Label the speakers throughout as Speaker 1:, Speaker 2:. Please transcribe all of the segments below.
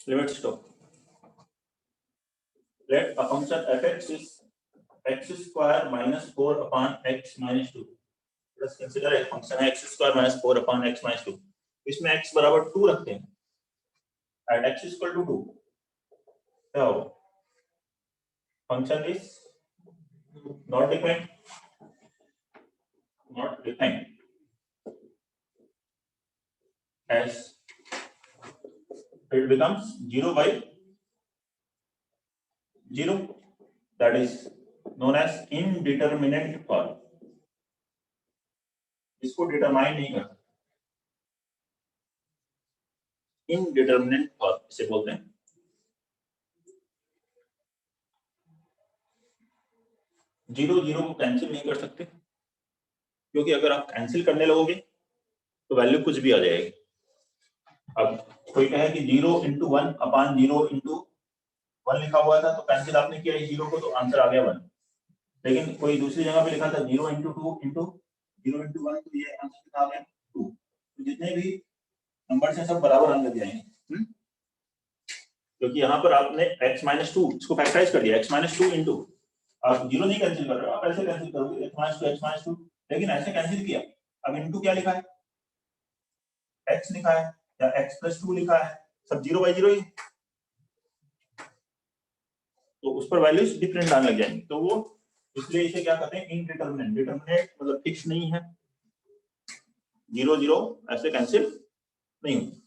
Speaker 1: Limit stop. Let a function fx is x square minus 4 upon x minus 2. Let's consider a function x square minus 4 upon x minus 2. इसमें x बराबर 2 रखते हैं at x is equal to 2. क्या होगा? Function is not defined. As it becomes 0 by 0, that is known as indeterminate form. इसको determine नहीं करता, indeterminate form इसे बोलते हैं। जीरो जीरो को कैंसिल नहीं कर सकते, क्योंकि अगर आप कैंसिल करने लगोगे तो वैल्यू कुछ भी आ जाएगी। अब कोई कहे कि 0 × 1 अपान 0 × 1 लिखा हुआ था, तो कैंसिल आपने किया 0 को, तो आंसर आ गया 1। लेकिन कोई दूसरी जगह पे लिखा था 0 × 2 × 0 × 1, तो ये आंसर कितना आ गया 2। तो जितने भी नंबर हैं सब बराबर आने लग जाएंगे, क्योंकि यहाँ पर आपने x-2 इसको फैक्टराइज कर दिया, x-2 × आप 0 नहीं कैंसिल कर रहे हो, आप ऐसे कैंसिल करोगे x-2, लेकिन ऐसे कैंसिल किया। अब इनटू क्या लिखा है, x लिखा है या x+2 लिखा है, सब 0 by 0 ही, तो उस पर वैल्यूज डिफरेंट आने लग जाएंगी। तो वो इसलिए इसे क्या कहते हैं, इनडिटरमिनेट। डिटरमिनेट मतलब फिक्स नहीं है, 0 0 ऐसे कैंसिल नहीं होती।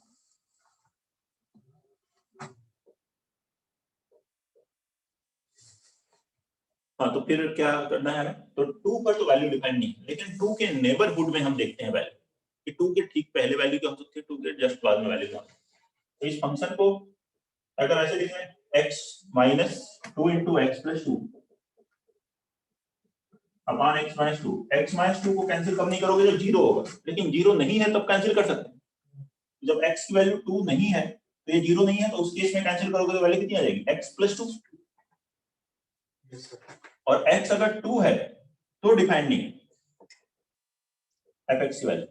Speaker 1: हाँ, तो फिर क्या करना है हमें, तो 2 पर तो वैल्यू डिफाइन नहीं है, लेकिन 2 के नेबरहुड में हम देखते हैं वैल्यू कि 2 के ठीक पहले वैल्यू क्या हो सकती है, 2 के जस्ट बाद में वैल्यू क्या हो सकती है। तो इस फंक्शन को अगर ऐसे लिखें x - 2 × x+2 अपान x - 2, x - 2 को कैंसिल कब नहीं करोगे जब 0 होगा, लेकिन 0 नहीं है तब कैंसिल कर सकते हैं। जब x की वैल्यू 2 नहीं है तो ये 0 नहीं है, तो उस केस में कैंसिल करोगे तो वैल्यू कितनी आ जाएगी, x+2। और x अगर 2 है तो डिफाइंड नहीं है fx की वैल्यू।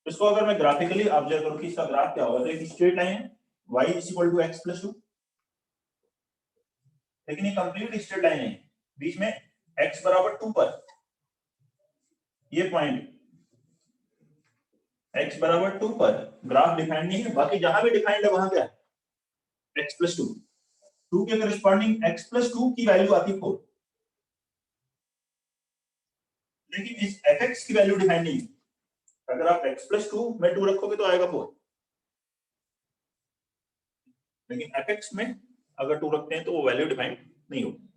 Speaker 1: इसको अगर मैं ग्राफिकली ऑब्जर्व करूं कि इसका ग्राफ क्या होगा, तो एक स्ट्रेट लाइन है y = x+2, लेकिन ये कंप्लीट स्ट्रेट लाइन है, बीच में x = 2 पर ये पॉइंट x = 2 पर ग्राफ डिफाइंड नहीं है, बाकी जहां भी डिफाइंड है वहां क्या है x+2। 2 के करस्पॉन्डिंग x+2 की वैल्यू आती है 4, लेकिन इस fx की वैल्यू डिफाइंड नहीं है। अगर आप x+2 में 2 रखोगे तो आएगा 4, लेकिन fx में अगर 2 रखते हैं तो वो वैल्यू डिफाइंड नहीं होगी।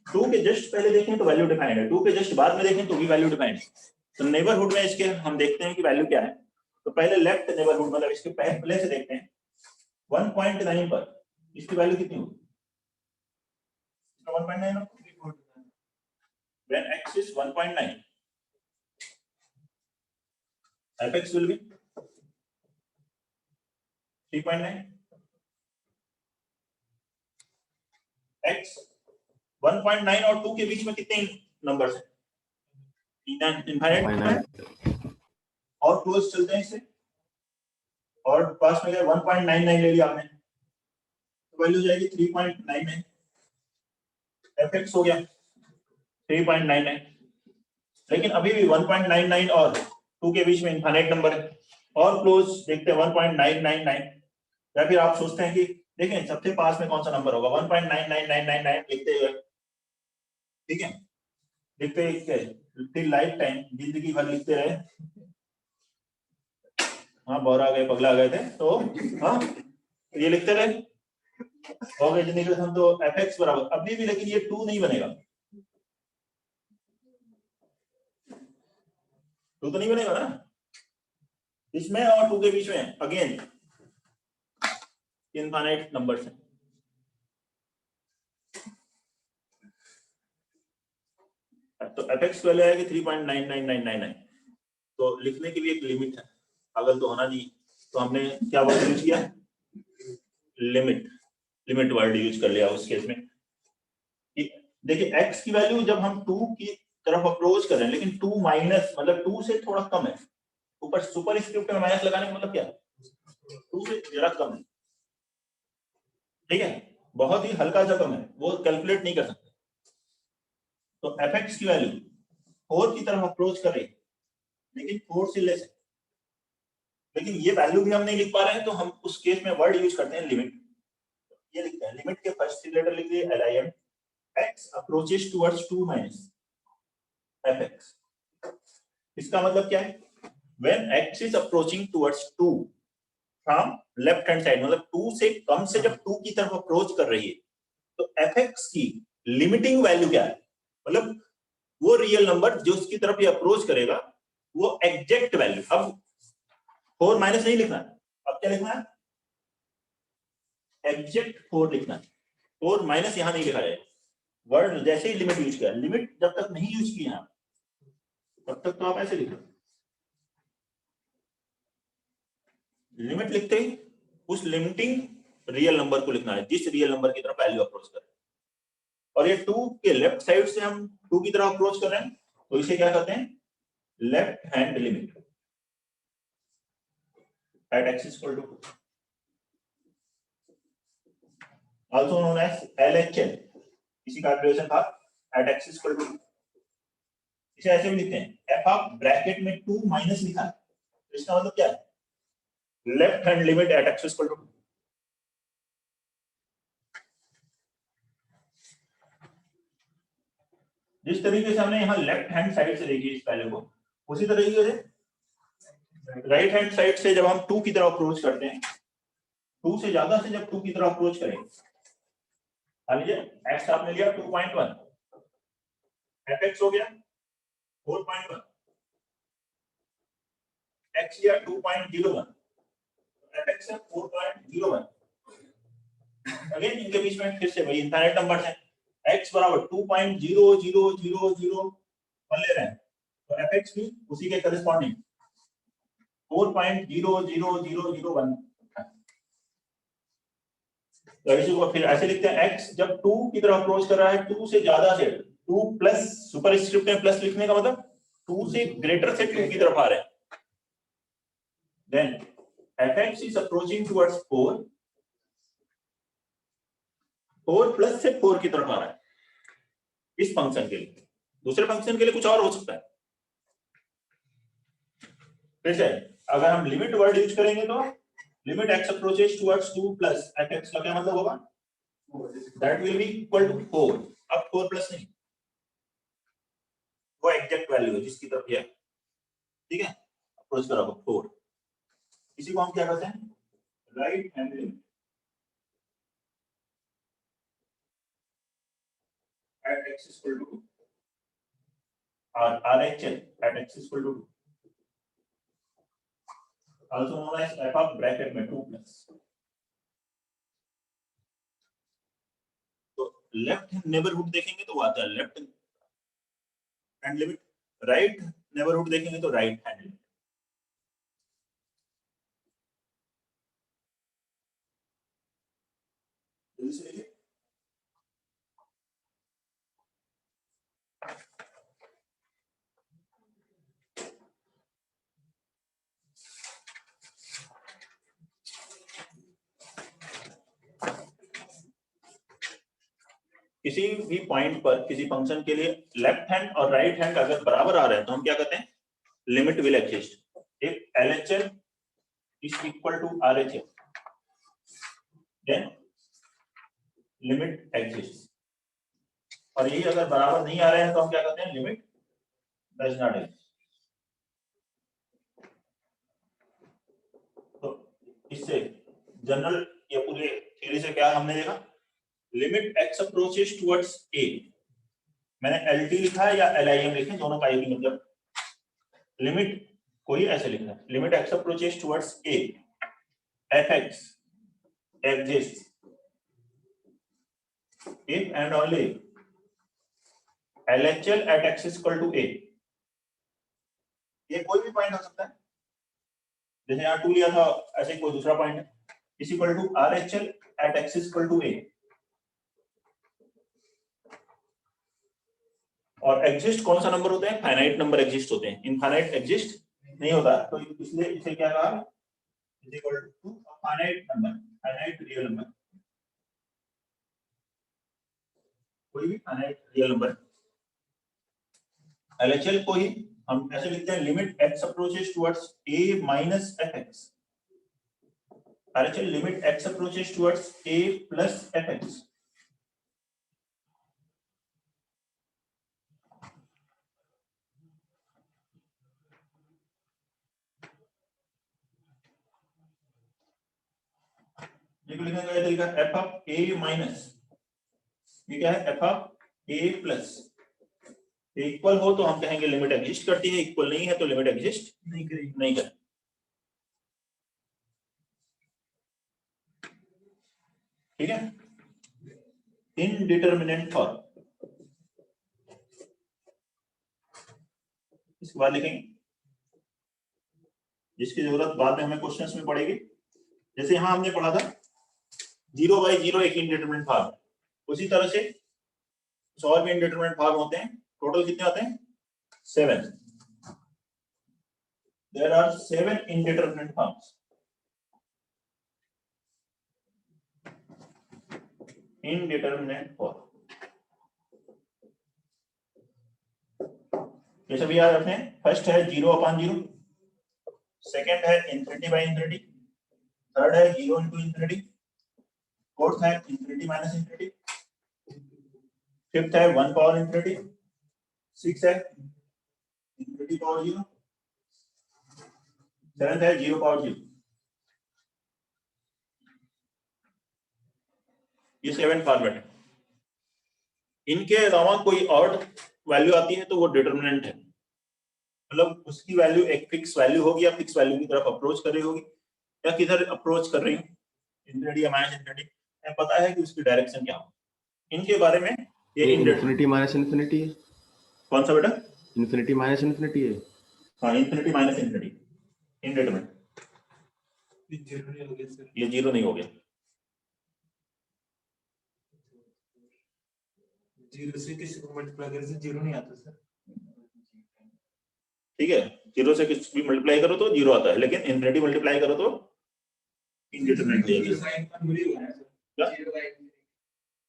Speaker 1: 2 के जस्ट पहले देखें तो वैल्यू डिफाइंड है, 2 के जस्ट बाद में देखें तो भी वैल्यू डिफाइंड है। तो नेबरहुड में इसके हम देखते हैं कि वैल्यू क्या है। तो पहले लेफ्ट नेबरहुड मतलब इसके पहले से देखते हैं 1.9 पर इसकी वैल्यू कितनी होगी, 1.9 when x is 1.9 fx will be 3.9। x 1.9 और 2 के बीच में कितने नंबर्स हैं, इनफाइनाइट, और क्लोज चलते हैं इससे, और पास में गए 1.99 ले लिया आपने, तो वैल्यू जाएगी 3.99, fx हो गया 3.99। लेकिन अभी भी 1.99 और 2 के बीच में इनफाइनाइट नंबर है, और क्लोज देखते हैं 1.999, या फिर आप सोचते हैं कि देखें सबसे पास में कौन सा नंबर होगा, 1.99999 लिखते हुए, ठीक है, लिखते फिर लाइफ टाइम जिंदगी भर लिखते रहे, हाँ बौरा गए पगला गए थे, तो हाँ ये लिखते रहे हो गए जिंदगी हम, तो fx बराबर अभी भी, लेकिन ये 2 नहीं बनेगा, 2 तो नहीं बनेगा ना, इसमें और 2 के बीच में अगेन इनफाइनाइट नंबर्स हैं। तो fx पहले आएगी 3.99999, तो लिखने की भी एक लिमिट है, पागल तो होना नहीं। तो हमने क्या वर्ड यूज किया, लिमिट वर्ड यूज कर लिया उस केस में। देखिए x की वैल्यू जब हम 2 की तरफ अप्रोच कर रहे हैं, लेकिन 2 माइनस मतलब 2 से थोड़ा कम है, ऊपर सुपर स्क्रिप्ट में माइनस लगाने का मतलब क्या है, 2 से जरा कम है, ठीक है, बहुत ही हल्का सा कम है, वो कैलकुलेट नहीं कर सकते। तो fx की वैल्यू 4 की तरफ अप्रोच कर रही है, लेकिन 4 से लेस है, लेकिन ये वैल्यू भी हम नहीं लिख पा रहे हैं, तो हम उस केस में वर्ड यूज करते हैं लिमिट। ये लिखते हैं, लिमिट के फर्स्ट थ्री लेटर लिख दिए LIM, x approaches towards 2 minus fx। इसका मतलब क्या है, when x is approaching towards 2 from left hand side, मतलब 2 से कम से जब 2 की तरफ अप्रोच कर रही है, तो fx की लिमिटिंग वैल्यू क्या है, मतलब वो रियल नंबर जो उसकी तरफ ये अप्रोच करेगा वो एग्जैक्ट वैल्यू। अब 4 माइनस नहीं लिखना है, अब क्या लिखना है, एग्जैक्ट 4 लिखना है। 4 माइनस यहां नहीं लिखा जाएगा, वर्ड जैसे ही लिमिट यूज किया, लिमिट जब तक नहीं यूज किया तब तक तो आप ऐसे लिखो, लिमिट लिखते ही उस लिमिटिंग रियल नंबर को लिखना है जिस रियल नंबर की तरफ वैल्यू अप्रोच कर रहे हैं। और ये 2 के लेफ्ट साइड से हम 2 की तरफ अप्रोच कर रहे हैं, तो इसे क्या कहते हैं, left hand limit at x equal to 2, also known as LHL। इसी का एब्रिविएशन था एट x इक्वल टू 2। इसे ऐसे भी लिखते हैं, f आप ब्रैकेट में 2 माइनस लिखा है, तो इसका मतलब क्या है, left hand limit at x equal to 2। जिस तरीके से हमने यहाँ लेफ्ट हैंड साइड से देखी इस वैल्यू को, उसी तरीके से राइट हैंड साइड से जब हम 2 की तरफ अप्रोच करते हैं, 2 से ज्यादा से जब 2 की तरफ अप्रोच करें, मान लीजिए x आपने लिया 2.1, fx हो गया 4.1, x लिया 2.01, fx है 4.01। अगेन इनके बीच में फिर से वही इनफाइनाइट नंबर्स हैं, x बराबर 2.00001 ले रहे हैं, तो fx भी उसी के करस्पॉन्डिंग 4.00001। तो इसी को फिर ऐसे लिखते हैं, x जब 2 की तरफ अप्रोच कर रहा है, 2 से ज्यादा से 2 प्लस, सुपरस्क्रिप्ट में प्लस लिखने का मतलब 2 से ग्रेटर से 2 की तरफ आ रहे हैं, then fx is approaching towards 4 plus से 4 की तरफ आ रहा है इस फंक्शन के लिए। दूसरे फंक्शन के लिए कुछ और हो सकता है। फिर से अगर हम लिमिट वर्ड यूज करेंगे तो limit x approaches towards 2 plus fx का क्या मतलब होगा, that will be equal to 4। अब 4 प्लस नहीं, वो एग्जैक्ट वैल्यू है जिसकी तरफ ये, ठीक है, अप्रोच करा 4। इसी को हम क्या कहते हैं, right hand limit at x equal to 2 or RHL at x equal to 2, also known as f of bracket में 2 plus। तो लेफ्ट नेबरहुड देखेंगे तो वो आता है left hand limit, right neighbourhood देखेंगे तो राइट हैंड लिमिट। किसी भी पॉइंट पर किसी फंक्शन के लिए लेफ्ट हैंड और राइट हैंड अगर बराबर आ रहे हैं तो हम क्या कहते हैं, limit will exist. If LHL is equal to RHL, then limit exists। और यही अगर बराबर नहीं आ रहे हैं तो हम क्या कहते हैं, लिमिट डज नॉट एग्जिस्ट। तो इससे जनरल ये पूरे थ्योरी से क्या हमने देखा, limit x approaches towards a, मैंने LT लिखा है या LIM लिखे, दोनों का एक ही मतलब, लिमिट कोई ऐसे लिखना है, limit x approaches towards a, fx exists if and only LHL at x is equal to a। ये कोई भी पॉइंट हो सकता है, जैसे यहाँ 2 लिया था, ऐसे कोई दूसरा पॉइंट है, is equal to RHL at x is equal to a। और एग्जिस्ट कौन सा नंबर होते हैं, फाइनाइट नंबर एग्जिस्ट होते हैं, इनफाइनाइट एग्जिस्ट नहीं होता। तो इसलिए इसे क्या कहा, is equal to finite number, finite real number, कोई भी फाइनाइट रियल नंबर, एलएचएल को ही हम ऐसे लिखते हैं limit x approaches towards a minus fx, LHL limit x approaches towards a plus fx। देखो लिखने का तरीका f ऑफ a माइनस, ये क्या है f of a plus, equal हो तो हम कहेंगे लिमिट एग्जिस्ट करती है, इक्वल नहीं है तो लिमिट एग्जिस्ट नहीं करेगी। ठीक है, इनडिटरमिनेंट फॉर, इसके बाद लिखेंगे जिसकी जरूरत बाद में हमें क्वेश्चंस में पड़ेगी। जैसे यहां हमने पढ़ा था 0/0 एक इनडिटरमिनेंट फॉर्म, उसी तरह से और भी इनडिटरमिनेंट फॉर्म होते हैं। टोटल कितने आते हैं? 7। There are 7 indeterminate forms. Indeterminate form ये सभी याद रखते हैं। फर्स्ट है 0/0, सेकंड है ∞/∞, थर्ड है 0 into ∞, फोर्थ है ∞/∞, फिफ्थ है 1 power ∞, सिक्स है ∞/0, सेवेंथ है 0/0। ये 7 फॉर्मेट है। इनके अलावा कोई और वैल्यू आती है तो वो डिटरमिनेंट है, मतलब उसकी वैल्यू एक फिक्स वैल्यू होगी या फिक्स वैल्यू की तरफ अप्रोच कर रही होगी या किधर अप्रोच कर रही हो, ∞ या -∞, पता है कि उसकी डायरेक्शन क्या हो। इनके बारे में ये
Speaker 2: इनफिनिटी माइनस इनफिनिटी है।
Speaker 1: कौन सा बेटा?
Speaker 2: इनफिनिटी माइनस इनफिनिटी है।
Speaker 1: हाँ, इनफिनिटी माइनस इनफिनिटी, इनडिटरमिनेंट। ये जीरो नहीं हो गया,
Speaker 3: जीरो से किसी को मल्टीप्लाई करने से जीरो नहीं आता सर।
Speaker 1: ठीक है, जीरो से कुछ भी मल्टीप्लाई करो तो जीरो आता है, लेकिन इनफिनिटी मल्टीप्लाई करो तो इनडिटरमिनेट हो जाएगा।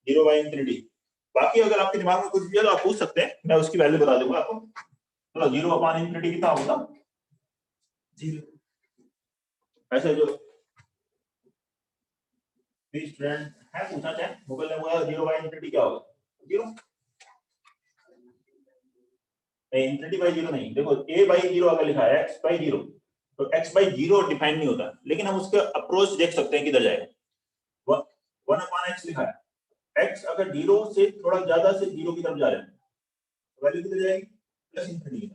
Speaker 1: 0/∞। बाकी अगर आपके दिमाग में कुछ भी है तो आप पूछ सकते हैं, मैं उसकी वैल्यू बता दूंगा आपको। चलो 0/∞ कितना होगा?
Speaker 3: 0।
Speaker 1: ऐसे जो स्टूडेंट है पूछना चाहे गूगल ने बोला 0/∞ क्या होगा? 0 नहीं, ∞/0 नहीं। देखो a/0 अगर लिखा है x/0 तो x/0 डिफाइन नहीं होता, लेकिन हम उसका अप्रोच देख सकते हैं किधर जाएगा। 1/x लिखा है, x अगर 0 से थोड़ा ज्यादा से 0 की तरफ जा रहे हैं तो वैल्यू किधर जाएगी? +∞।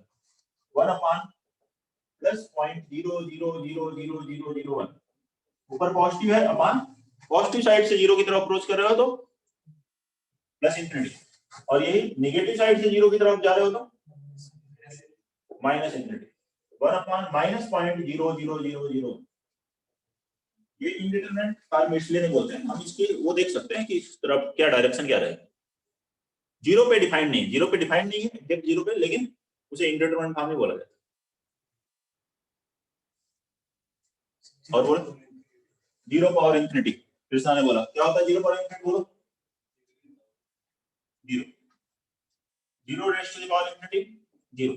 Speaker 1: 1/+0.0000001 ऊपर पॉजिटिव है, अपान पॉजिटिव साइड से 0 की तरफ अप्रोच कर रहे हो तो +∞, और यही नेगेटिव साइड से 0 की तरफ जा रहे हो तो -∞। 1/-0.0000। ये इंडिटरमिनेंट फॉर्म इसलिए नहीं बोलते हैं, हम इसके वो देख सकते हैं कि इस तरफ क्या डायरेक्शन क्या रहेगा। 0 पे डिफाइंड नहीं, 0 पे डिफाइंड नहीं है एग्जैक्ट 0 पे, लेकिन उसे इंडिटरमिनेंट फॉर्म ही बोला जाता है। और बोलो 0/∞। कृष्णा ने बोला क्या होता है 0/∞? बोलो 0 0 0।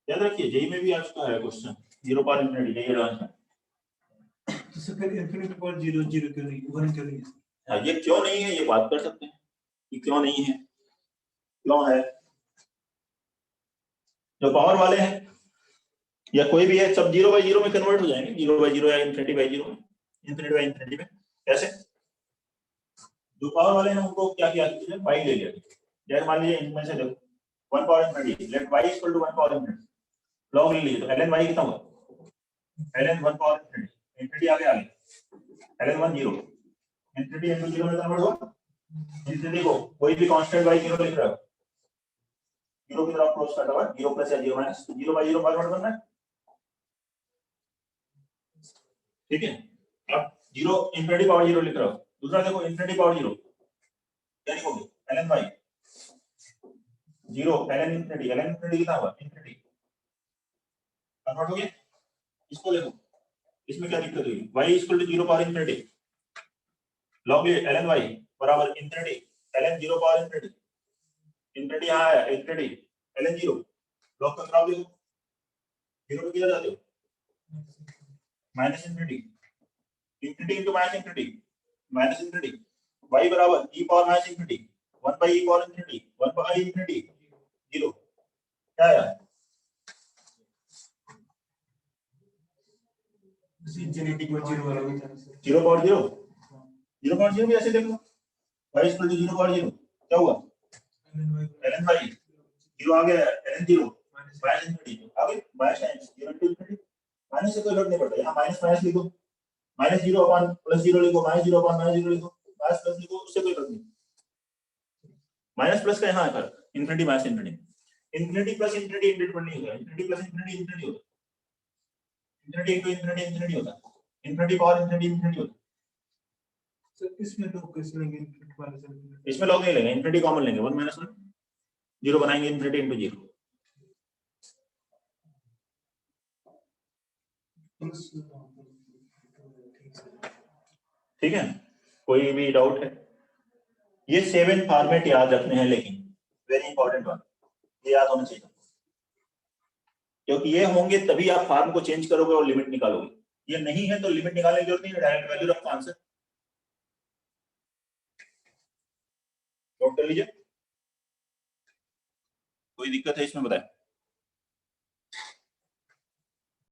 Speaker 1: याद रखिए जेई में भी आ चुका है क्वेश्चन 0/∞, जेई एडवांस में।
Speaker 3: तो सर फिर ∞/0 0 क्यों नहीं, 1 क्यों नहीं?
Speaker 1: हाँ, ये क्यों नहीं है ये बात कर सकते हैं कि क्यों नहीं है, क्यों है। जो पावर वाले हैं या कोई भी है सब 0/0 में कन्वर्ट हो जाएंगे, 0/0 या ∞/0 में, ∞/∞ में। कैसे? जो पावर वाले हैं उनको क्या किया, y ले लिया। जैसे मान लीजिए इनमें से देखो 1/∞, let y equal to 1/∞, log ले लीजिए तो ln y कितना होगा? ln 1/∞, ∞ आगे ln 1 0, ∞ into 0 में कन्वर्ट हुआ। ∞ को कोई भी कांस्टेंट y 0 लिख रहा है, 0 की तरफ अप्रोच करता हुआ 0 प्लस या 0 माइनस, 0/0 फॉर्मेट बनना है। ठीक है, अब 0 ∞/0 लिख रहा हूं। दूसरा देखो ∞/0 क्या लिखोगे? ln y 0 ln ∞ कितना हुआ? ∞ कन्वर्ट हो गया। इसको देखो इसमें क्या दिक्कत हुई? y equal to 0 power infinity log ln y बराबर infinity ln 0 power infinity, infinity यहाँ है इंफिनिटी ln 0 log का ग्राफ देखो 0 पे किधर जाते हो? Minus infinity, infinity into minus infinity, minus infinity, y बराबर e power minus infinity 1 by e power infinity 1 by infinity 0 क्या है?
Speaker 3: इंफिनिटी को 0 वाला भी था सर।
Speaker 1: 0 पावर 0, 0 पावर 0 भी ऐसे देख लो, y इक्वल टू 0 पावर 0 क्या हुआ? ln y 0 आ गया, ln 0 माइनस इंफिनिटी आ गई माइनस 0 टू इंफिनिटी, माइनस से कोई फर्क नहीं पड़ता, यहाँ माइनस माइनस लिखो, माइनस 0 अपॉन प्लस 0 लिखो, माइनस 0 अपॉन माइनस 0 लिखो, माइनस प्लस लिखो, उससे कोई फर्क नहीं। माइनस प्लस का यहाँ है फर्क, infinity minus infinity, infinity plus infinity infinity नहीं होगा, इंफिनिटी प्लस इंफिनिटी इंफिनिटी होगा, इंफिनिटी इनटू इंफिनिटी इंफिनिटी होता, इंफिनिटी पावर इंफिनिटी इंफिनिटी होता।
Speaker 3: सर इसमें तो कैसे लेंगे इंफिनिटी वाले सर?
Speaker 1: इसमें लॉग नहीं लेंगे, इंफिनिटी कॉमन लेंगे, 1 माइनस 1 0 बनाएंगे, इंफिनिटी इनटू 0। ठीक है, कोई भी डाउट है? ये 7 फॉर्मेट याद रखने हैं, लेकिन वेरी इंपॉर्टेंट वन, ये याद होना चाहिए, क्योंकि ये होंगे तभी आप फॉर्म को चेंज करोगे और लिमिट निकालोगे, ये नहीं है तो लिमिट निकालने की जरूरत नहीं है, डायरेक्ट वैल्यू रखो आंसर। नोट कर लीजिए, कोई दिक्कत है इसमें बताएं।